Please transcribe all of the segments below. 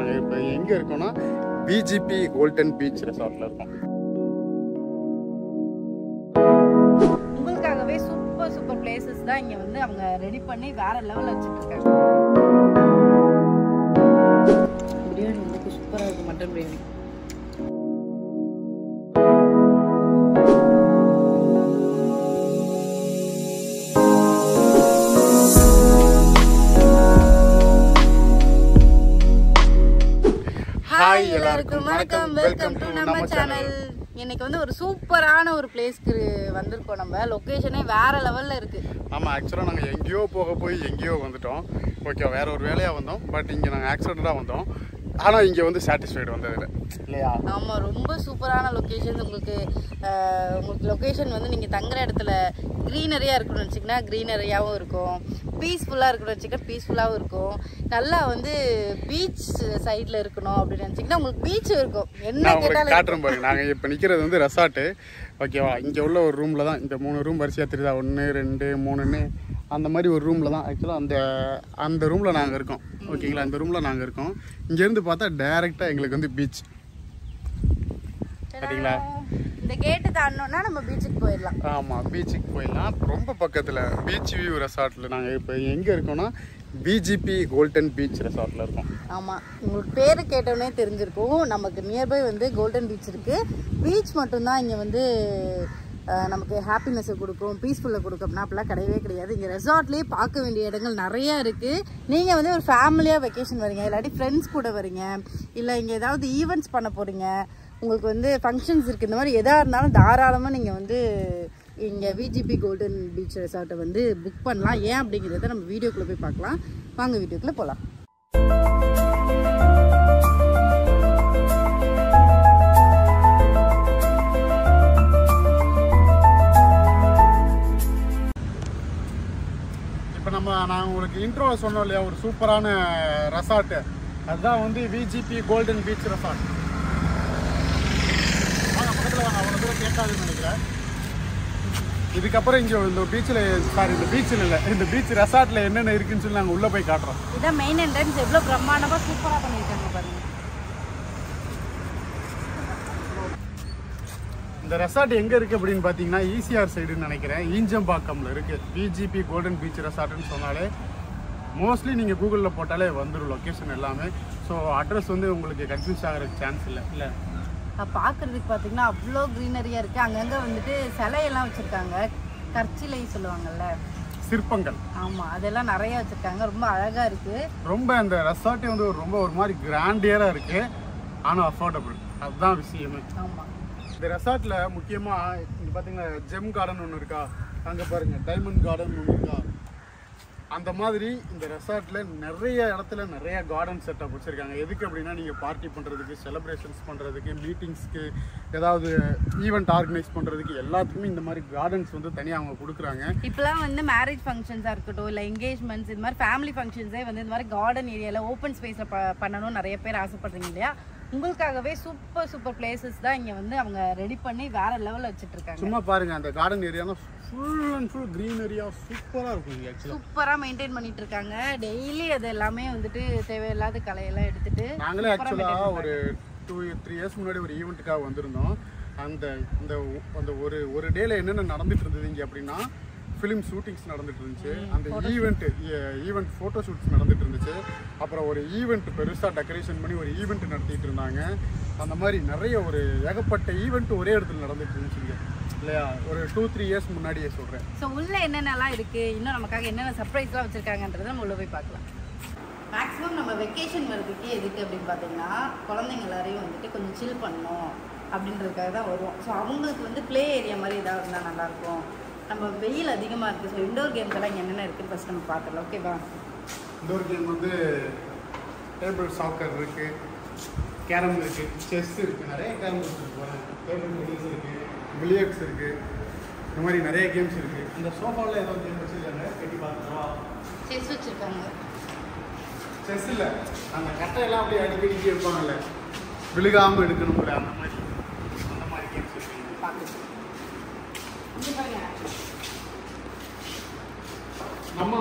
இப்போ எங்கே இருக்கோம்னா பிஜிபி கோல்டன் பீச் ரெசார்ட்டில் இருக்கோம். உங்களுக்காகவே சூப்பர் பிளேசஸ் தான் இங்கே வந்து அவங்க ரெடி பண்ணி வேற லெவலில் வச்சுட்டு இருக்காங்க. பிரியாணி வந்து சூப்பராக இருக்கும், மட்டன் பிரியாணி. ஹாய் எல்லாருக்கும் வணக்கம், வெல்கம் டு நம்ம சேனல். இன்னைக்கு வந்து ஒரு சூப்பரான ஒரு பிளேஸ்க்கு வந்திருக்கோம். நம்ம லொகேஷனே வேற லெவல்ல இருக்கு. ஆமாம், ஆக்சுவலாக நாங்கள் எங்கேயோ போய் எங்கேயோ வந்துட்டோம். ஓகே, வேற ஒரு வேலையாக வந்தோம். பட் இங்கே நாங்கள் ஆக்சிடெண்ட்டாக வந்தோம். ஆனால் இங்கே வந்து சாட்டிஸ்ஃபைடு வந்ததில்லை இல்லையா? ஆமாம், ரொம்ப சூப்பரான லொக்கேஷன். உங்களுக்கு லொக்கேஷன் வந்து நீங்கள் தங்குற இடத்துல க்ரீனரியாக இருக்கணும்னு வச்சிங்கன்னா க்ரீனரியாகவும் இருக்கும், பீஸ்ஃபுல்லாக இருக்கணும்னு வச்சிங்கன்னா பீஸ்ஃபுல்லாகவும் இருக்கும். நல்லா வந்து பீச் சைடில் இருக்கணும் அப்படின்னு நினச்சிங்கன்னா உங்களுக்கு பீச் இருக்கும். என்ன கேட்டாலும் காட்டுறோம் பாருங்க. நாங்கள் இப்போ நிற்கிறது வந்து ரெசார்ட்டு. ஓகேவா? இங்கே உள்ள ஒரு ரூமில் தான் இந்த 3 ரூம் வரிசையாக தெரியுதா, 1 2 3ன்னு அந்த மாதிரி ஒரு ரூமில் தான் ஆக்சுவலாக அந்த ரூமில் நாங்கள் இருக்கோம். ஓகேங்களா? அந்த ரூமில் நாங்கள் இருக்கோம். இங்கேருந்து பார்த்தா டைரெக்டாக எங்களுக்கு வந்து பீச். சரிங்களா? இந்த கேட்டு தாண்டோம்னா நம்ம பீச்சுக்கு போயிடலாம். ஆமாம், பீச்சுக்கு போயிடலாம். ரொம்ப பக்கத்தில் பீச் வியூ ரெசார்ட்டில் நாங்கள் இப்போ எங்கே இருக்கோம்னா பிஜிபி கோல்டன் பீச் ரெசார்ட்டில் இருக்கோம். ஆமாம், உங்களுக்கு பேர் கேட்டோன்னே தெரிஞ்சிருக்கும். நமக்கு நியர்பை வந்து கோல்டன் பீச் இருக்குது. பீச் மட்டும்தான் இங்கே வந்து நமக்கு ஹாப்பினஸை கொடுக்கும், பீஸ்ஃபுல்லை கொடுக்கும்னா அப்படிலாம் கிடையவே கிடையாது. இங்கே ரெசார்ட்லேயே பார்க்க வேண்டிய இடங்கள் நிறையா இருக்குது. நீங்கள் வந்து ஒரு ஃபேமிலியாக வெக்கேஷன் வரீங்க, இல்லாட்டி ஃப்ரெண்ட்ஸ் கூட வரீங்க, இல்லை இங்கே ஏதாவது ஈவெண்ட்ஸ் பண்ண போகிறீங்க, உங்களுக்கு வந்து ஃபங்க்ஷன்ஸ் இருக்குது, இந்த மாதிரி எதாக இருந்தாலும் தாராளமாக நீங்கள் வந்து இங்கே விஜிபி கோல்டன் பீச் ரெசார்ட்டை வந்து புக் பண்ணலாம். ஏன் அப்படிங்கிறத நம்ம வீடியோக்குள்ளே போய் பார்க்கலாம். வாங்க வீடியோக்குள்ளே போகலாம். இப்போ நான் உங்களுக்கு இன்ட்ரோவில் சொன்னோம் இல்லையா, ஒரு சூப்பரான ரெசார்ட்டு. அதுதான் வந்து விஜிபி கோல்டன் பீச் ரெசார்ட். வாங்க பக்கத்தில் வாங்க, அவ்வளோ தூரம் கேட்காதுன்னு நினைக்கிறேன். இதுக்கப்புறம் இங்கே இந்த பீச்சில் இந்த பீச்சில் இல்லை, இந்த பீச் ரெசார்ட்டில் என்னென்ன இருக்குன்னு சொல்லி நாங்கள் உள்ளே போய் காட்டுறோம். இதான் மெயின் என்ட்ரன்ஸ். எவ்வளோ பிரம்மாண்டமாக சூப்பராக பண்ணியிருக்காங்க பாருங்க. இந்த ரெசார்ட் எங்கே இருக்குது அப்படின்னு பார்த்தீங்கன்னா ஈசிஆர் சைடுன்னு நினைக்கிறேன், ஈஞ்சம்பாக்கம்ல இருக்குது. பிஜிபி கோல்டன் பீச் ரெசார்ட்டுன்னு சொன்னாலே மோஸ்ட்லி நீங்கள் கூகுளில் போட்டாலே வந்துடும் லொக்கேஷன் எல்லாமே. ஸோ அட்ரஸ் வந்து உங்களுக்கு கன்ஃபியூஸ் ஆகிறதுக்கு சான்ஸ் இல்லை. பார்க்குறதுக்கு பார்த்தீங்கன்னா அவ்வளோ க்ரீனரியாக இருக்குது. அங்கங்கே வந்துட்டு சிலையெல்லாம் வச்சுருக்காங்க, கற்சிலை சொல்லுவாங்கல்ல, சிற்பங்கள். ஆமாம், அதெல்லாம் நிறையா வச்சுருக்காங்க. ரொம்ப அழகாக இருக்குது. ரொம்ப அந்த ரெசார்ட்டே வந்து ஒரு மாதிரி கிராண்டியராக இருக்குது, ஆனால் அஃபோர்டபுள். அதுதான் விஷயமே. ஆமாம், இந்த ரெசார்ட்டில் முக்கியமாக இங்கே பார்த்தீங்கன்னா ஜெம் கார்டன் ஒன்று இருக்கா, அங்கே பாருங்கள் டைமண்ட் கார்டன் ஒன்று இருக்கா. அந்த மாதிரி இந்த ரெசார்ட்டில் நிறைய இடத்துல நிறைய கார்டன் செட்டப் வச்சுருக்காங்க. எதுக்கு அப்படின்னா நீங்கள் பார்ட்டி பண்ணுறதுக்கு, செலிப்ரேஷன்ஸ் பண்ணுறதுக்கு, மீட்டிங்ஸ்க்கு, ஏதாவது ஈவெண்ட் ஆர்கனைஸ் பண்ணுறதுக்கு எல்லாத்துக்குமே இந்த மாதிரி கார்டன்ஸ் வந்து தனியாக அவங்க கொடுக்குறாங்க. இப்போலாம் வந்து மேரேஜ் ஃபங்க்ஷன்ஸாக இருக்கட்டும், இல்லை என்கேஜ்மெண்ட்ஸ், இது மாதிரி ஃபேமிலி ஃபங்க்ஷன்ஸே வந்து இந்த மாதிரி கார்டன் ஏரியாவில் ஓப்பன் ஸ்பேஸில் பண்ணணும்னு நிறைய பேர் ஆசைப்படுறீங்க இல்லையா? உங்களுக்காகவே சூப்பர் பிளேசஸ் தான் இங்கே வந்து அவங்க ரெடி பண்ணி வேற லெவலில் வச்சுட்டு இருக்காங்க. சும்மா பாருங்கள், அந்த கார்டன் ஏரியானா ஃபுல் அண்ட் ஃபுல் க்ரீனரியாக சூப்பராக இருக்கும். ஆக்சுவலாக சூப்பராக மெயின்டைன் பண்ணிட்டு இருக்காங்க. டெய்லி அது எல்லாமே வந்துட்டு தேவையில்லாத கலையெல்லாம் எடுத்துட்டு. நாங்களே ஆக்சுவலாக ஒரு 2-3 இயர்ஸ் முன்னாடி ஒரு ஈவெண்ட்டுக்காக வந்திருந்தோம். அந்த ஒரு டேல என்னென்ன நடந்துட்டு இருந்தது இங்கே அப்படின்னா, ஃபிலிம் ஷூட்டிங்ஸ் நடந்துட்டு இருந்துச்சு, அந்த ஈவெண்ட் ஃபோட்டோ ஷூட்ஸ் நடந்துட்டு இருந்துச்சு, அப்புறம் ஒரு ஈவெண்ட் பெருசாக டெக்கரேஷன் பண்ணி ஒரு ஈவெண்ட் நடத்திட்டு இருந்தாங்க. அந்த மாதிரி நிறைய ஒரு ஏகப்பட்ட ஈவெண்ட் ஒரே இடத்துல நடந்துட்டு இருந்துச்சுங்க இல்லையா? ஒரு 2-3 இயர்ஸ் முன்னாடியே சொல்கிறேன். ஸோ உள்ளே என்னென்னலாம் இருக்குது, இன்னும் நமக்காக என்னென்ன சர்ப்ரைஸ்லாம் வச்சுருக்காங்கன்றதை நம்ம உள்ளே போய் பார்க்கலாம். மேக்ஸிமம் நம்ம வெக்கேஷன் வரதுக்கு எதுக்கு அப்படின்னு பார்த்தீங்கன்னா, குழந்தைங்க எல்லாரையும் வந்துட்டு கொஞ்சம் சில் பண்ணணும் அப்படின்றதுக்காக தான் வருவோம். ஸோ அவங்களுக்கு வந்து ப்ளே ஏரியா மாதிரி ஏதாவது இருந்தால் நல்லாயிருக்கும். நம்ம வெயில் அதிகமாக இருக்குது. ஸோ இண்டோர் கேம்ஸ் எல்லாம் இங்கே என்னென்ன இருக்குன்னு ஃபஸ்ட் நம்ம பார்க்கலாம். ஓகேவா? இண்டோர் கேம் வந்து டேபிள் சாக்கர் இருக்குது, கேரம் இருக்குது, செஸ் இருக்குது, நிறைய கேரம்ஸ் இருக்குது, டேபிள் டென்னிஸ் இருக்குது, பில்லியர்ட்ஸ் இருக்குது, இந்த மாதிரி நிறைய கேம்ஸ் இருக்குது. இந்த சோஃபாவில் ஏதோ கேம் வச்சுருக்காங்க, கட்டி பார்த்துருவா. செஸ் வச்சுருக்காங்க. செஸ் இல்லை, அந்த கட்டையெல்லாம் அப்படியே அடிக்கடி வைப்பாங்கல்ல, விழுகாமல் எடுக்கணும்ல, அந்த மாதிரி கேம்ஸ் இருக்குது. பார்த்து இங்கே பாருங்க, நம்ம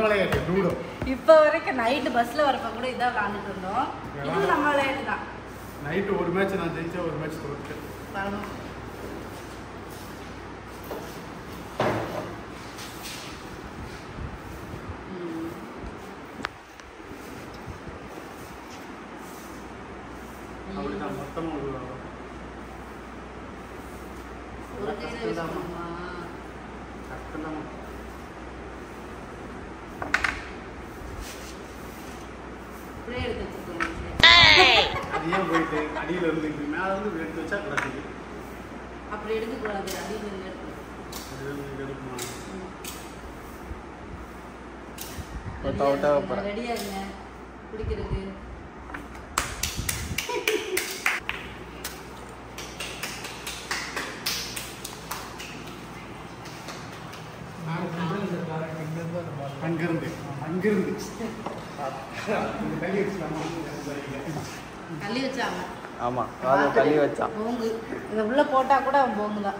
விளையாட்டு லூடோ. இப்போ வரைக்கும் நைட்டு பஸ்ல வரப்ப கூட இதான் விளையாண்டுட்டு இருந்தோம். இது நம்ம விளையாட்டு தான். நைட்டு ஒரு மேட்ச் நான் ஜெயிச்சேன், ஒரு மேட்ச் தோத்துட்டேன். வரணும். அப்படிதான் மொத்தமாக ஒரு கையில யூஸ் பண்ணுமா? கஷ்டம்தான். அப்படியே எடுத்து வச்சுக்கோங்க. அது ஏன் போயிட்டு அடியில் இருந்து மேலே இருந்து எடுத்து வச்சா கிடக்குது. அப்படி எடுக்கக்கூடாது, அடியில் இருந்து எடுக்கணும். எடுக்குமா? ரெடியா இருங்க குடிக்கிறதுக்கு. அங்கிருந்து தள்ளி வச்சாங்க. ஆமா காது தள்ளி வச்சான். போங்கு இதை உள்ள போட்டா கூட அவன் போங்கு தான்.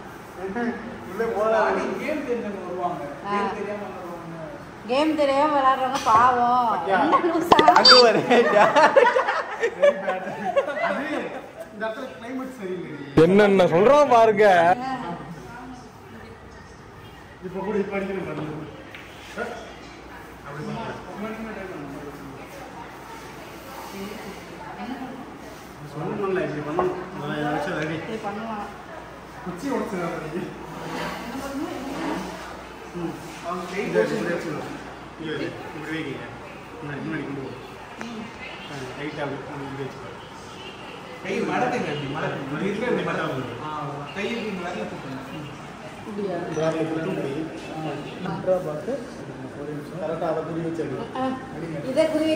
கேம் தெரியாம விளையாடுறவங்க பாவம். என்னென்ன சொல்றான் பாருங்க. இப்ப கூட இப்ப அடிக்கணும். சொல்லணும்ல இப்படி பண்ணணும். ரெடி பண்ணுவான். குச்சி உடச்சு இதை குறி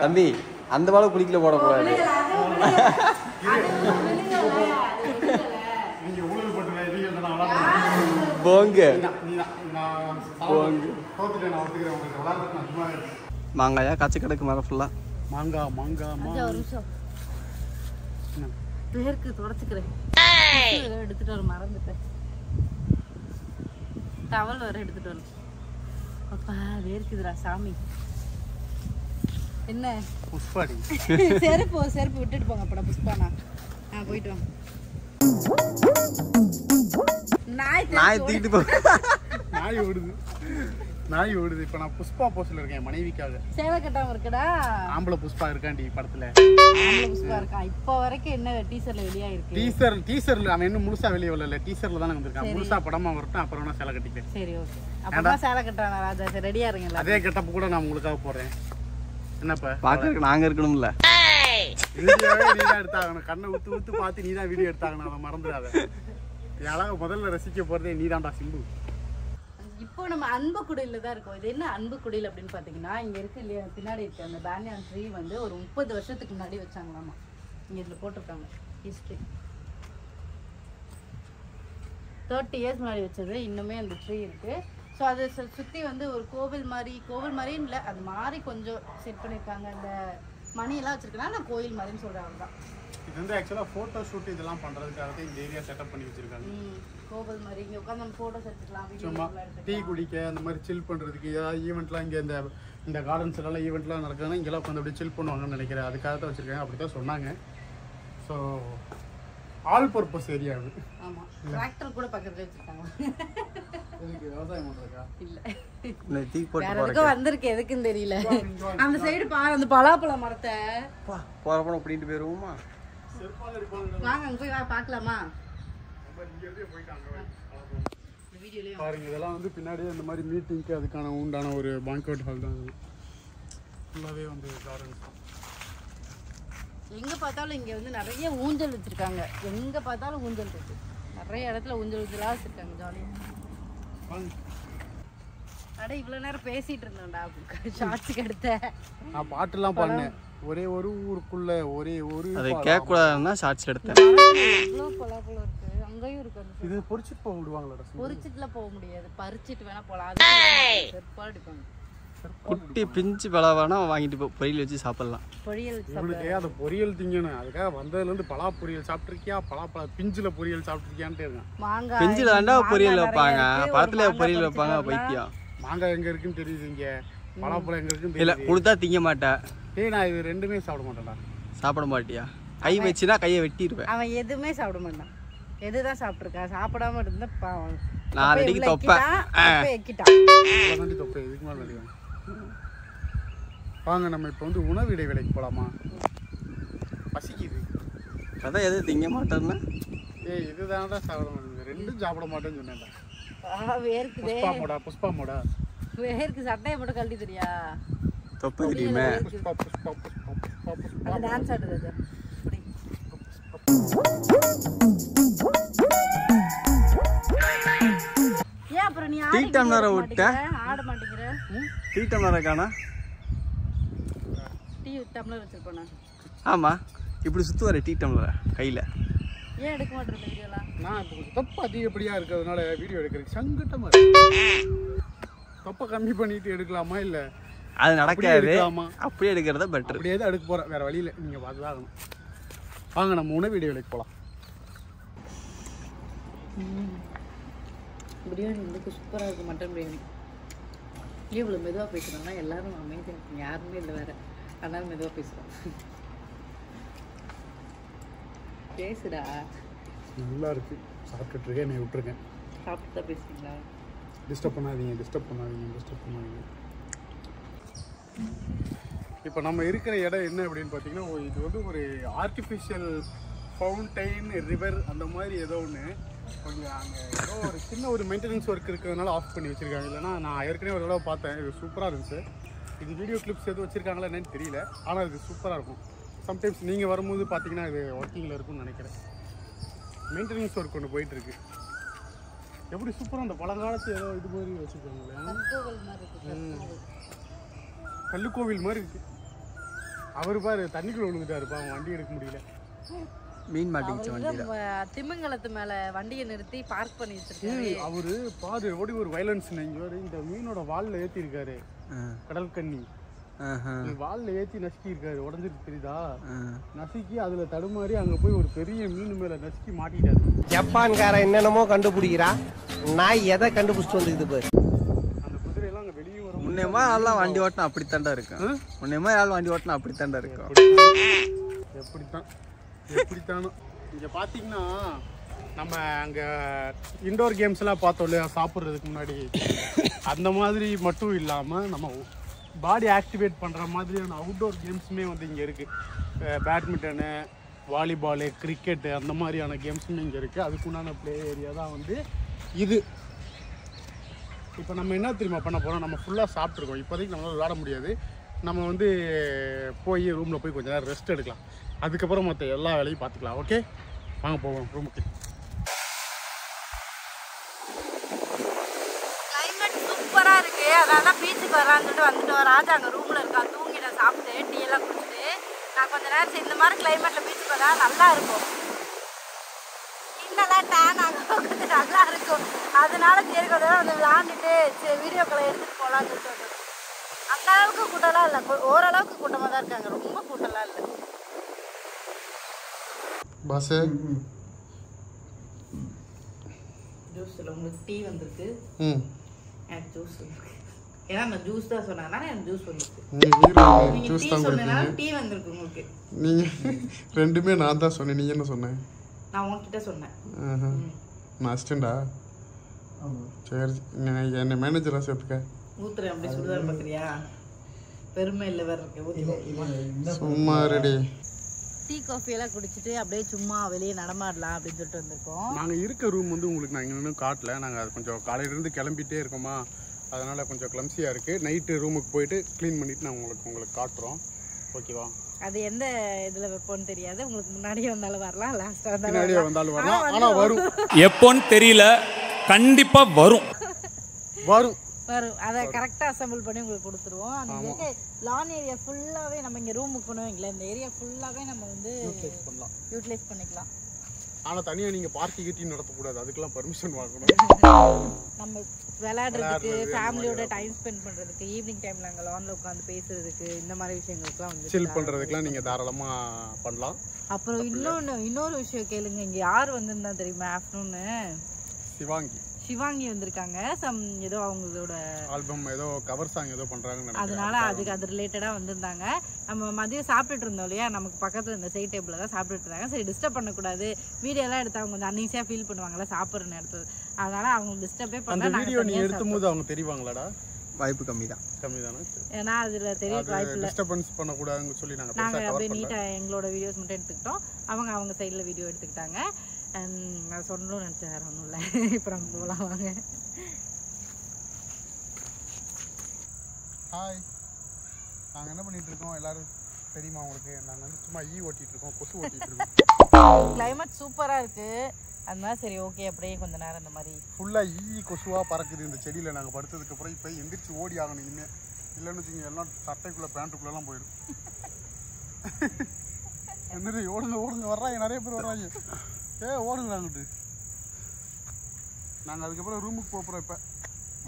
தம்பி அந்த பால குளிக்கல போடக்கூடாது. மாங்காயா காய்ச்சி கிடக்கு மரம் ஃபுல்லா. மாங்காய் மாங்காய் ஒரு நிமிஷம் பேருக்கு தொடச்சுக்கிறேன். எடுத்துட்டு வர மறந்துட்டேன். டவல் வர எடுத்துட்டு வரணும். அப்பா வேர்க்குதுடா சாமி. என்ன புஷ்பாடி செருப்பு விட்டுட்டு போங்க. அப்படா புஷ்பானா போயிட்டு வாங்க. நாய் தூக்கிட்டு போ. நாய் ஓடுது. இப்ப நான் புஷ்பா போஸ்ல இருக்கேன் மனைவிக்காக. சேலை கட்டாம இருக்குடா. ஆம்பளை புஷ்பா இருக்காண்டி படத்துல. ஆம்பளை புஷ்பா இருக்கான். இப்போ வரைக்கும் என்ன டீசர்ல வெளியா இருக்கு? டீசர்ல அவன் இன்னும் முழுசா வெளியே வரல. டீசர்ல தான் வந்திருக்கான். முழுசா படமா வரட்டும், அப்புறம் நான் சேலை கட்டிக்கிறேன். சரி ஓகே. அப்பமா சேலை கட்டானா ராஜா. சரி ரெடியா இருங்க. அதே கெட்டப் கூட நான் உங்களுக்காக போறேன். என்னப்பா பாக்குறதுக்கு நாங்க இருக்கணும்ல. வீடியோவே நீதான் எடுத்தாகணும். கண்ணை ஊத்து பார்த்து நீதான் வீடியோ எடுத்தாகணும். அதை மறந்துடாத. அழகா முதல்ல ரசிக்க போறதே நீதான்டா சிம்பு. இப்போ நம்ம அன்பு குடியில தான் இருக்கோம். இது என்ன அன்பு குடியில் அப்படின்னு பார்த்தீங்கன்னா, இங்கே இருக்கு இல்லையா பின்னாடி இருக்கு அந்த பேனியான் ட்ரீ வந்து ஒரு 30 வருஷத்துக்கு முன்னாடி வச்சாங்களாமா. இங்கே இதில் போட்டிருக்காங்க ஹிஸ்ட்ரி. 30 இயர்ஸ் முன்னாடி வச்சது. இன்னுமே அந்த ட்ரீ இருக்கு. ஸோ அதை சுற்றி வந்து ஒரு கோவில் மாதிரின்னு இல்லை, அது மாதிரி கொஞ்சம் செட் பண்ணியிருக்காங்க. அந்த மணியெல்லாம் வச்சிருக்கனால நான் கோயில் மாதிரின்னு சொல்கிறாங்க தான். இது வந்து ஆக்சுவலாக ஃபோட்டோ ஷூட் இதெல்லாம் பண்ணுறதுக்காக இந்த ஏரியா செட்டப் பண்ணி வச்சிருக்காங்க. கோவில் மாதிரி இங்கே உட்காந்து நம்ம ஃபோட்டோஸ் எடுத்துக்கலாம். சும்மா டீ குடிக்க அந்த மாதிரி சில் பண்ணுறதுக்கு ஏதாவது ஈவெண்ட்லாம் இங்கே இந்த கார்டன்ஸ் எல்லாம் ஈவெண்ட்லாம் நடக்குதுன்னா இங்கெல்லாம் உட்காந்து அப்படியே சில் பண்ணுவாங்கன்னு நினைக்கிறேன். அதுக்காக தான் வச்சுருக்காங்க. அப்படி தான் சொன்னாங்க. ஸோ ஆல் பர்பஸ் ஏரியா அது. ஆமாம், டிராக்டர் கூட பக்கத்தில் வச்சுருக்காங்க. இதுக்கு விவசாயம் பண்ணுறதுக்கா? இல்லை வேற எதுக்கும் வந்திருக்கு, எதுக்குன்னு தெரியல. அந்த சைடு பாரு அந்த பலாப்பழ மரத்தை போறப்ப பிடிட்டு போயிருவோமா? வாங்க அங்கே போய் பார்க்கலாமா? பாருங்க இதெல்லாம் வந்து பின்னாடியே இந்த மாதிரி மீட்டிங்க்கு அதுக்கான உண்டான ஒரு பேங்க்வெட் ஹால் தான். ஃபுல்லாகவே வந்து கார்டன்ஸ் தான். எங்கே பார்த்தாலும் இங்கே வந்து நிறைய ஊஞ்சல் வச்சுருக்காங்க. எங்கே பார்த்தாலும் ஊஞ்சல் இருக்கு. நிறைய இடத்துல ஊஞ்சலாக வச்சுருக்காங்க. ஜாலியாக அட இவ்வளோ நேரம் பேசிகிட்டு இருந்தோம்டா ஷார்ட்ஸுக்கு எடுத்த. நான் பாட்டுலாம் பாடினேன். ஒரே ஒரு ஊருக்குள்ள ஒரே ஒரு அதை கேட்கக்கூடாதுன்னா ஷார்ட்ஸ் எடுத்தேன். இவ்வளோ பலாப்பழம் இருக்குது. அங்கேயும் இருக்கு அந்த இது பொரிச்சிட்டு போக விடுவாங்களா? பொரிச்சிட்டுல போக முடியாது, பறிச்சிட்டு வேணா போலாம். அது செருப்பால் அடிப்பாங்க. குட்டி பிஞ்சு பழவானா வாங்கிட்டு போ, பொரியல் வச்சு சாப்பிடலாம். பொரியல் இவனுக்கு அந்த பொரியல் திங்கணும். அதுக்காக வந்ததுலேருந்து பலா பொரியல் சாப்பிட்ருக்கியா, பலா பிஞ்சில் பொரியல் சாப்பிட்ருக்கியான்ட்டு இருக்கான். மாங்காய் பிஞ்சில் தாண்டா பொரியல் வைப்பாங்க, பழத்துல பொரியல் வைப்பாங்க. பைத்தியம். மாங்காய் எங்கே இருக்குன்னு தெரியுது, இங்கே பலாப்பழம் எங்கே இருக்குன்னு இல்லை தெரியுது. கொடுத்தா திங்க மாட்டேன். நான் இது ரெண்டுமே சாப்பிட மாட்டேன்டா. சாப்பிட மாட்டியா? கை வச்சுனா கையை வெட்டிடுவேன். அவன் எதுவுமே சாப்பிட மாட்டான். எதுதான் சாப்பிட்ருக்கான்? சாப்பிடாம இருந்தா பாவம். 4 அடிக்கு தொப்பை எக்கிட்டான். தொப்பை இதுக்கு மேலே நடிக்கும். வாங்க நம்ம இப்போ வந்து உணவு இடைவேளைக்கு போகலாமா? பசிக்குது. அதான் எது திங்க மாட்டேன்னா இதுதான்டா சாப்பிட மாட்டேங்குது. ரெண்டும் சாப்பிட மாட்டேன்னு சொன்னேன்டா. வேர்க்குதே. புஷ்பா மோடா வேர்க்கு சட்டையை மட்டும் கழட்டி தெரியா? தொப்பை தெரியுமே. அந்த டான்ஸ் ஆடுறது. ஏன் அப்புறம் நீ டீ டம்ளரை விட்ட ஆட மாட்டேங்கிற? டீ டம்ளரை காணா? டீ டம்ளர் வச்சிருப்பேன் நான். ஆமா, இப்படி சுற்றுவார் டீ டம்ளரை கையில். ஏன் எடுக்க மாட்டேன் வீடியோலாம்? நான் இப்போ கொஞ்சம் தொப்பை அதிகப்படியாக இருக்கிறதுனால வீடியோ எடுக்கிறதுக்கு சங்கட்டமாக இருக்கு. தொப்பை கம்மி பண்ணிட்டு எடுக்கலாமா இல்லை அது நடக்காது, அப்படியே எடுக்கிறத பெட்டர். அப்படியே தான் எடுக்க போகிறேன், வேறு வழியில். நீங்கள் பார்த்து தான் ஆகணும். வாங்க நம்ம உணவு இடைவேளைக்கு போகலாம். பிரியாணி வந்து சூப்பராக இருக்குது. மட்டன் பிரியாணி. ஏன் இவ்வளோ மெதுவாக பேசுகிறோம்னா எல்லாரும் அமைதியாக யாருமே இல்லை வேறு, அதனால மெதுவாக பேசுகிறோம். பேசுடா. நல்லா இருக்கு. சாப்பிட்டுட்டு இருக்கேன், என்னை விட்டுருக்கேன். சாப்பிட்டு தான் பேசுறீங்களா? டிஸ்டர்ப் பண்ணாதீங்க. இப்போ நம்ம இருக்கிற இடம் என்ன அப்படின்னு பார்த்தீங்கன்னா, இது வந்து ஒரு ஆர்டிஃபிஷியல் ஃபவுண்டைன் ரிவர் அந்த மாதிரி ஏதோ ஒன்று. கொஞ்சம் அங்கே ஏதோ ஒரு சின்ன ஒரு மெயின்டெனன்ஸ் ஒர்க் இருக்கிறதுனால ஆஃப் பண்ணி வச்சுருக்காங்க. இல்லைனா நான் ஏற்கனவே ஒரு தடவை பார்த்தேன், இது சூப்பராக இருந்துச்சு. இது வீடியோ கிளிப்ஸ் எதுவும் வச்சுருக்காங்களா என்னன்னு தெரியல, ஆனால் இது சூப்பராக இருக்கும். சம்டைம்ஸ் நீங்கள் வரும்போது பார்த்தீங்கன்னா இது ஒர்க்கிங்கில் இருக்கும்னு நினைக்கிறேன். மெயின்டெனன்ஸ் ஒர்க் ஒன்று போயிட்டுருக்கு. எப்படி சூப்பராக அந்த பழங்காலத்து ஏதோ இது மாதிரி வச்சுருக்காங்களே, கல்லுக்கோவில் மாதிரி இருக்குது. அவர் பாரு தண்ணிக்குள்ள விழுந்துட்டாருப்பா, அவன் வண்டி எடுக்க முடியல. மீன் மாட்டிக்கிச்சு வண்டியில. திமிங்கலத்து மேல வண்டியை நிறுத்தி பார்க் பண்ணி வச்சிருக்காரு. அவரு பாரு ஓடி ஒரு வயலன்ஸ். இங்க வர இந்த மீனோட வால்ல ஏத்தி இருக்காரு, கடல் கண்ணி வால்ல ஏத்தி நசுக்கி இருக்காரு. உடஞ்சிருக்கு தெரியுதா? நசுக்கி அதுல தடுமாறி அங்க போய் ஒரு பெரிய மீன் மேல நசுக்கி மாட்டிட்டாரு. ஜப்பான்கார என்னென்னமோ கண்டுபிடிக்கிறா, நாய் எதை கண்டுபிடிச்சிட்டு வந்துக்குது பாரு. அந்த குதிரை எல்லாம் அங்க வெளியே வரும். முன்னேமா ஆள்லாம் வண்டி ஓட்டினா அப்படித்தாண்டா இருக்கும். முன்னேமா ஆள் வண்டி ஓட்டினா அப்படித்தாண்டா இருக்கும். எப்படித்தானோ. இங்க பாத்தீங்கன்னா நம்ம அங்க இன்டோர் கேம்ஸ் எல்லாம் பார்த்தோம் இல்லையா சாப்பிட்றதுக்கு முன்னாடி, அந்த மாதிரி மட்டும் இல்லாம நம்ம பாடி ஆக்டிவேட் பண்ற மாதிரியான அவுட்டோர் கேம்ஸுமே வந்து இங்க இருக்கு. பேட்மிண்டனு, வாலிபாலு, கிரிக்கெட்டு அந்த மாதிரியான கேம்ஸுமே இங்கே இருக்குது. அதுக்குண்டான ப்ளே ஏரியா தான் வந்து இது. இப்போ நம்ம என்ன தெரியுமா பண்ண போகிறோம், நம்ம ஃபுல்லாக சாப்பிட்ருக்கோம். இப்போதைக்கு நம்மளால் விளாட முடியாது. நம்ம வந்து போய் ரூமில் போய் கொஞ்சம் நேரம் ரெஸ்ட் எடுக்கலாம். அதுக்கப்புறம் மற்ற எல்லா வேலையும் பார்த்துக்கலாம். ஓகே, வாங்க போவோம் ரூமுக்கு. கிளைமேட் சூப்பராக இருக்குது, அதனால பீச்சுக்கு வரான்னு சொல்லிட்டு வந்துட்டு ராஜா அங்கே ரூமில் இருக்கா, தூங்கிட்ட சாப்பிட்டு டீ எல்லாம் குடிச்சிட்டு. நான் கொஞ்சம் நேரம் இந்த மாதிரி கிளைமேட்டில் பீச்சுக்கு வந்தால் நல்லா இருக்கும். இன்னெல்லாம் டேன் ஆக கொஞ்சம் நல்லா இருக்கும். அதனால சரி கொஞ்ச நேரம் வந்து விளாண்டுட்டு சரி வீடியோக்களை எடுத்துகிட்டு போகலான்னு சொல்லிட்டு வந்தோம். அந்த அளவுக்கு கூட்டம்லாம் இல்லை, ஓரளவுக்கு கூட்டமாக தான் இருக்காங்க, ரொம்ப கூட்டம்லாம் இல்லை. பஸ் ஜூஸ் இல்லை, உங்களுக்கு டீ வந்திருக்கு. எனக்கு ஜூஸ் வந்திருக்கு. ஏன்னா நான் ஜூஸ் தான் சொன்னேன்னா எனக்கு ஜூஸ் வந்திருக்கு. நீங்கள் டீ சொன்னதுனால டீ வந்திருக்கு உங்களுக்கு. நீங்கள் ரெண்டுமே நான் தான் சொன்னேன். நீ என்ன சொன்னேன்? நான் உங்ககிட்ட சொன்னேன். நான் அசிஸ்டண்டா? சரி, என்ன மேனேஜராக சேர்த்துக்க. ஊத்துறேன் அப்படி சுடுதார் பார்க்குறியா? பெருமை இல்லை வேற இருக்கு. சும்மா ரெடி. டீ காஃபி எல்லாம் குடிச்சிட்டு அப்படியே சும்மா வெளியே நடமாடலாம் அப்படின்னு சொல்லிட்டு வந்திருக்கோம். நாங்கள் இருக்க ரூம் வந்து உங்களுக்கு நான் இன்னும் காட்டல. நாங்கள் அது கொஞ்சம் காலையிலேருந்து கிளம்பிட்டே இருக்கோமா, அதனால் கொஞ்சம் கிளம்சியாக இருக்குது. நைட்டு ரூமுக்கு போயிட்டு க்ளீன் பண்ணிவிட்டு நான் உங்களுக்கு காட்டுறோம். ஓகேவா? அது எந்த இதில் வைப்போன்னு தெரியாது. உங்களுக்கு முன்னாடியே வந்தாலும் வரலாம், லாஸ்ட்டாக முன்னாடியே வந்தாலும் வரலாம். ஆனால் வரும். எப்போன்னு தெரியல, கண்டிப்பாக வரும். வரும் வரும். அதை கரெக்டாக அசம்பிள் பண்ணி உங்களுக்கு கொடுத்துருவோம். அந்த லான் ஏரியா ஃபுல்லாகவே நம்ம இங்கே ரூம் புக் பண்ணுவீங்களா, இந்த ஏரியா ஃபுல்லாகவே நம்ம வந்து யூட்டிலைஸ் பண்ணிக்கலாம். ஆனால் தனியாக நீங்கள் பார்ட்டி கீட்டி நடத்தக்கூடாது, அதுக்கெல்லாம் பர்மிஷன் வாங்கணும். நம்ம விளையாடுறதுக்கு ஃபேமிலியோட டைம் ஸ்பெண்ட் பண்ணுறதுக்கு ஈவினிங் டைமில் அங்கே லானில் உட்காந்து பேசுறதுக்கு இந்த மாதிரி விஷயங்களுக்குலாம் வந்து சில் பண்ணுறதுக்கெலாம் நீங்கள் தாராளமாக பண்ணலாம். அப்புறம் இன்னொரு விஷயம் கேளுங்க, இங்கே யார் வந்திருந்தா தெரியுமா? ஆஃப்டர்நூனு சிவாங்கி வந்திருக்காங்க. ஏதோ அவங்களோட ஆல்பம் ஏதோ கவர் சாங் ஏதோ பண்றாங்க, அதனால அது ரிலேட்டடா வந்திருந்தாங்க. நம்ம மதியம் சாப்பிட்டுட்டு இருந்தோம் இல்லையா, நமக்கு பக்கத்துல இந்த சைட் டேபிள்ல தான் சாப்பிட்டுட்டு இருந்தாங்க. சரி டிஸ்டர்ப் பண்ணக்கூடாது, வீடியோ எல்லாம் எடுத்து அவங்க கொஞ்சம் அன்ஈஸியா ஃபீல் பண்ணுவாங்கல்ல சாப்பிட்ற நேரத்துல, அதனால அவங்க டிஸ்டர்பே பண்ணல. அந்த வீடியோ நீ எடுக்கும்போது அவங்க தெரிவாங்களாடா? வாய்ப்பு கம்மிதான். ஏன்னா அதுல தெரிய வாய்ப்பு இல்லை, டிஸ்டர்பன்ஸ் பண்ணக்கூடாதுன்னு சொல்லி நாங்க அப்படியே நீட்டா எங்களோட வீடியோஸ் மட்டும் எடுத்துக்கிட்டோம். அவங்க சைட்ல வீடியோ எடுத்துக்கிட்டாங்க. நான் சொல்லணும்னு நினச்சேன், வேறு ஒன்றும் இல்லை. இப்போ நம்ம போகலாம் வாங்க. ஹாய், நாங்கள் என்ன பண்ணிட்டு இருக்கோம் எல்லாரும் தெரியுமா உங்களுக்கு? நாங்கள் வந்து சும்மா ஓட்டிட்டு இருக்கோம், கொசு ஓட்டிட்டு இருக்கோம். கிளைமேட் சூப்பராக இருக்குது, அதனால சரி ஓகே அப்படியே கொஞ்ச நேரம் இந்த மாதிரி ஃபுல்லாக கொசுவாக பறக்குது இந்த செடியில். நாங்கள் படுத்ததுக்கப்புறம் இப்போ எந்திரிச்சு ஓடி ஆகணும் இனிமேல், இல்லைன்னு வச்சுக்கோங்க எல்லாம் சட்டைக்குள்ளே பேண்ட்டுக்குள்ளெல்லாம் போயிடும். என்னது ஓடுங்க வர்றாங்க, நிறைய பேர் வர்றாங்க. ஓடுங்களாங்கிட்டு நாங்கள் அதுக்கப்புறம் ரூமுக்கு போகிறோம். இப்போ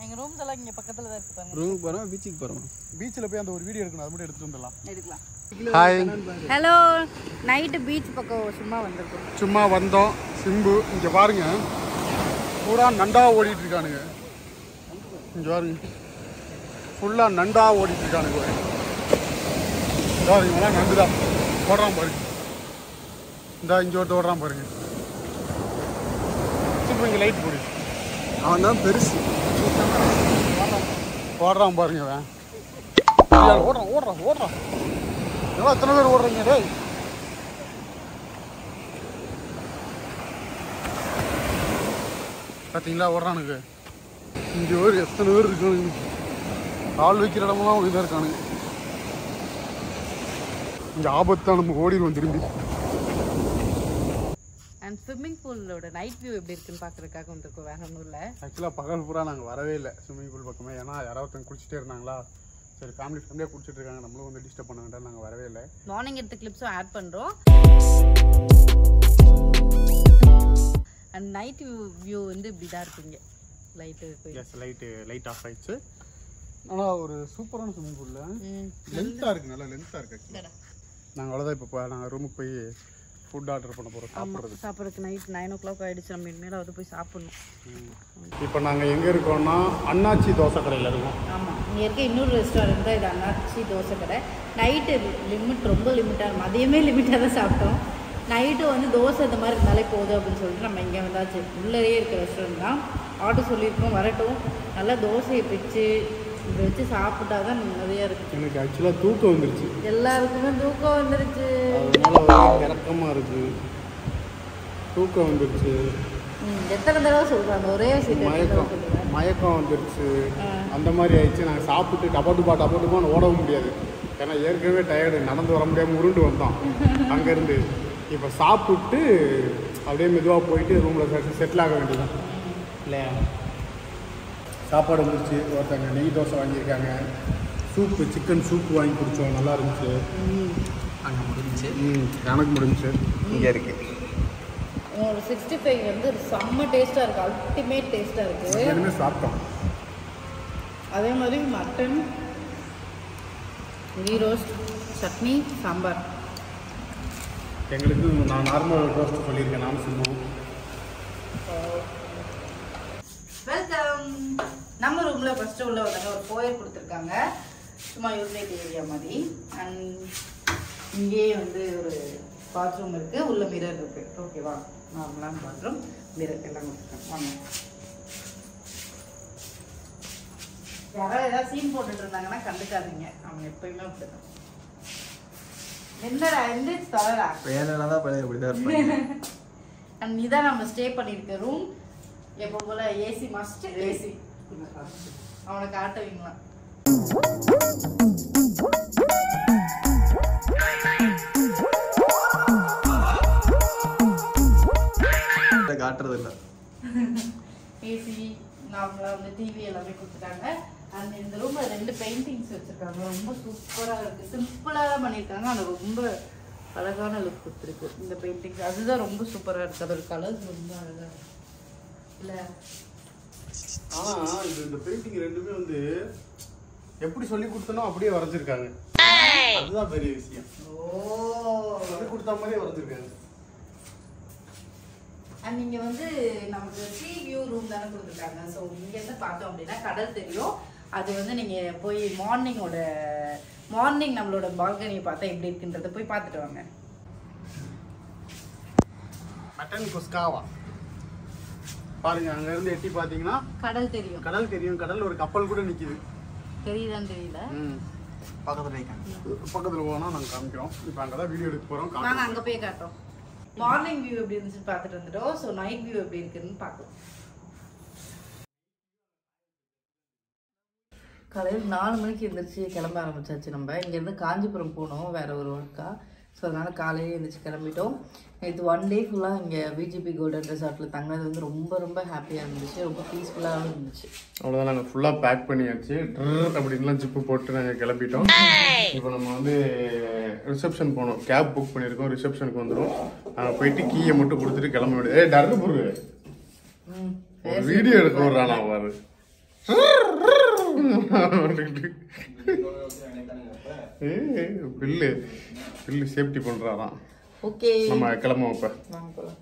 எங்கள் ரூம்ஸ் எல்லாம் இங்கே பக்கத்தில் தான் இருக்கு பாருங்க. ரூமுக்கு போகிறோம், பீச்சுக்கு போகிறோம். பீச்சில் போய் அந்த ஒரு வீடியோ எடுக்கணும், அது மட்டும் எடுத்துகிட்டு எடுக்கலாம். ஹாய், ஹலோ, நைட்டு பீச் பக்கம் சும்மா வந்திருக்கோம். சும்மா வந்தோம். சிம்பு இங்கே பாருங்க, பூரா நண்டா ஓடிட்டு இருக்கானுங்க. இங்கே பாருங்க, ஃபுல்லாக நண்டா ஓடிட்டு இருக்கானுங்க. இவங்களாம் நண்டு தான் ஓடுறான் பாருங்க. இங்கே ஒருத்த ஓடுறான் பாருங்க. இங்கே லைட் போடு, அவன் தான் பெருசு ஓடுறான் பாருங்க. ஓடுறான் எவ்வளோ எத்தனை பேர் ஓடுறீங்க? டேய் பார்த்தீங்களா ஓடுறானுங்க. இங்கே ஒரு எத்தனை பேர் இருக்கானுங்க, ஆள் வைக்கிற இடமெல்லாம் ஒளிதான் இருக்கானுங்க. இங்கே ஆபத்தான், நம்ம ஓடிடுவோம் திரும்பி. அண்ட் ஸ்விம்மிங் பூலோட நைட் வியூ எப்படி இருக்குன்னு பார்க்குறதுக்காக வந்திருக்கோம், வேற ஒன்றும் இல்லை. ஆக்சுவலாக பகல் பூரா நாங்கள் வரவே இல்லை ஸ்விம்மிங் பூல் பக்கமே. ஏன்னா யாராவது குளிச்சுட்டே இருந்தாங்களா, சரி ஃபேமிலியாக குளிச்சுட்டு இருக்காங்க, நம்மளும் வந்து டிஸ்டர்ப் பண்ண வேண்டாம், நாங்கள் வரவே இல்லை. மார்னிங் எடுத்த கிளிப்ஸும் ஆட் பண்ணுறோம். அண்ட் நைட் வியூ வந்து இப்படி தான் இருக்குங்க. லைட் ஆஃப் ஆயிடுச்சு. ஆனால் ஒரு சூப்பரான ஸ்விம்மிங் பூலில் லென்த்தாக இருக்குது, நல்லா லென்த்தாக இருக்குது. நாங்கள் அவ்வளோதான். இப்போ நாங்கள் ரூமுக்கு போய் ஃபுட் ஆர்டர் பண்ண போகிறோம், சாப்பிட்றதுக்கு. நைட் 9 o'clock ஆகிடுச்சு, நம்ம இனிமேல் வந்து போய் சாப்பிட்ணும். இப்போ நாங்கள் எங்கே இருக்கோம்னா அண்ணாச்சி தோசை கடையில் இருக்கோம். ஆமாம், இங்கே இருக்க இன்னொரு ரெஸ்டாரண்ட் தான் இது, அண்ணாச்சி தோசை கடை. நைட்டு ரொம்ப லிமிட்டாக, மதியமே லிமிட்டாக தான் சாப்பிட்டோம். நைட்டு வந்து தோசை இந்த மாதிரி இருந்தாலே போதும் அப்படின்னு சொல்லிட்டு நம்ம இங்கே வந்தாச்சு. உள்ளே இருக்க ரெஸ்டாரண்ட் தான். ஆர்டர் சொல்லியிருக்கோம், வரட்டும். நல்லா தோசையை பிச்சு இப்படி வச்சு சாப்பிட்டா தான் நிறையா இருக்குது. எனக்கு ஆக்சுவலாக தூக்கம் வந்துருச்சு, எல்லாருக்குமே தூக்கம் வந்துருச்சு. அதனால இறக்கமாக இருக்குது, தூக்கம் வந்துருச்சு. எத்தனை தடவை சொல்கிறாங்க ஒரே மயக்கம் வந்துருச்சு. அந்த மாதிரி ஆயிடுச்சு. நாங்கள் சாப்பிட்டு டப்பாட்டுப்பான்னு ஓடவும் முடியாது, ஏன்னா ஏற்கனவே டயர்டு, நடந்து வர முடியாமல் உருண்டு வந்தோம் அங்கேருந்து. இப்போ சாப்பிட்டு அப்படியே மெதுவாக போயிட்டு ரூமில் செட்டில் ஆக வேண்டியதான் இல்லையா. சாப்பாடு வந்துருச்சு. ஒருத்தங்க நெய் தோசை வாங்கியிருக்காங்க, சூப்பு சிக்கன் சூப்பு வாங்கி குடித்தோம், நல்லா இருந்துச்சு. அங்கே முடிஞ்சு எனக்கு முடிஞ்சு. இங்கே இருக்கு ஒரு 65 வந்து செம்ம டேஸ்ட்டாக இருக்குது, அல்டிமேட் டேஸ்ட்டாக இருக்குது. எல்லாமே சாப்பிட்டோம். அதே மாதிரி மட்டன், கீ ரோஸ்ட், சட்னி, சாம்பார். எங்களுக்கு நான் நார்மல் ரோஸ்ட் சொல்லியிருக்கேன், நானும் சொல்லுவோம். வெல்கம். நம்ம ரூமில் ஃபஸ்ட்டு உள்ள வந்தாங்க, ஒரு ஃபோயர் கொடுத்துருக்காங்க, சும்மா யூனிட் ஏரியா மாதிரி. அண்ட் இங்கேயே வந்து ஒரு பாத்ரூம் இருக்குது, உள்ள மிரர் இருக்குது. ஓகேவா, நார்மலான பாத்ரூம், மிரர் எல்லாம் கொடுத்துருக்காங்க. வாங்க. யாராவது ஏதாவது சீன் போட்டுட்டு இருந்தாங்கன்னா கண்டுக்காதீங்க, அவங்க எப்பயுமே அப்படிதான். என்னடா எந்திரிச்சு தரடா, வேலைலாம் தான் பழைய அப்படிதான் இருப்பாங்க. அண்ட் இதான் நம்ம ஸ்டே பண்ணியிருக்க ரூம். எப்போ போல ஏசி மஸ்ட், ஏசி. அவனை காட்டுவீங்களா? காட்டுறது இல்லை. ஏசி, நார்மலாக வந்து டிவி எல்லாமே கொடுத்துட்டாங்க. அண்ட் இந்த ரூமில் 2 பெயிண்டிங்ஸ் வச்சுருக்காங்க, ரொம்ப சூப்பராக இருக்குது. சிம்பிளாக தான் பண்ணியிருக்காங்க, ஆனால் ரொம்ப அழகான லுக் கொடுத்துருக்கு இந்த பெயிண்டிங்ஸ். அதுதான் ரொம்ப சூப்பராக இருக்குது. அதோட கலர்ஸ் ரொம்ப அழகாக இருக்கு இல்லை? ஆனால் இந்த பெயிண்டிங் ரெண்டுமே வந்து எப்படி சொல்லி கொடுத்தனோ அப்படியே வரைஞ்சிருக்காங்க. அதுதான் பெரிய விஷயம். சொல்லி கொடுத்த மாதிரியே வரைஞ்சிருக்காங்க. அண்ட் இங்கே வந்து நமக்கு சி வியூ ரூம் தானே கொடுத்துருக்காங்க. ஸோ இங்கேருந்து பார்த்தோம் அப்படின்னா கடல் தெரியும். அது வந்து நீங்கள் போய் மார்னிங் நம்மளோட பால்கனியை பார்த்தா எப்படி இருக்குன்றதை போய் பார்த்துட்டு வாங்க. மட்டன் குஸ்காவா பாருங்க, அங்க இருந்து எட்டி பாத்தீங்கன்னா கடல் தெரியும். கடல்ல ஒரு கப்பல் கூட நிக்குது. தெரியுதான்னு தெரியல. பக்கத்துல போனா நாங்க காமிக்கிறோம். இப்போ அங்கதான் வீடியோ எடுக்க போறோம். நாங்க அங்க போய் காட்டுறோம். மார்னிங் வியூ எப்படி இருந்துச்சு பார்த்துட்டு வந்துட்டோம். ஸோ நைட் வியூ எப்படி இருக்குன்னு பார்க்கலாம். காலையில் 4 மணிக்கு எழுந்திரிச்சு கிளம்ப ஆரம்பிச்சாச்சு. நம்ம இங்கேருந்து காஞ்சிபுரம் போனோம் வேற ஒரு ஒர்க்காக. ஸோ அதனால் காலையில் எழுந்திரிச்சு கிளம்பிட்டோம். இது 1 டே ஃபுல்லாக இங்கே பிஜிபி கோல்டன் ரெசார்ட்டில் தங்கினது வந்து ரொம்ப ரொம்ப ஹாப்பியாக இருந்துச்சு. ரொம்ப பீஸ்ஃபுல்லாகவும் இருந்துச்சு. அவ்வளோதான், நாங்கள் ஃபுல்லாக பேக் பண்ணியாச்சு. அப்படின்லாம் ஜிப்பு போட்டு நாங்கள் கிளம்பிட்டோம். இப்போ நம்ம வந்து ரிசப்ஷன் போனோம். கேப் புக் பண்ணியிருக்கோம். ரிசப்ஷனுக்கு வந்துடும். நாங்கள் போயிட்டு கீயை மட்டும் கொடுத்துட்டு கிளம்ப முடியாது. டர்னு பொருள் வீடியோ எடுக்க விட்றானா பாரு. Bill safety பண்றாராம். ஓகே, நம்ம கிளம்புவோம். இப்ப வாங்க போலாம்.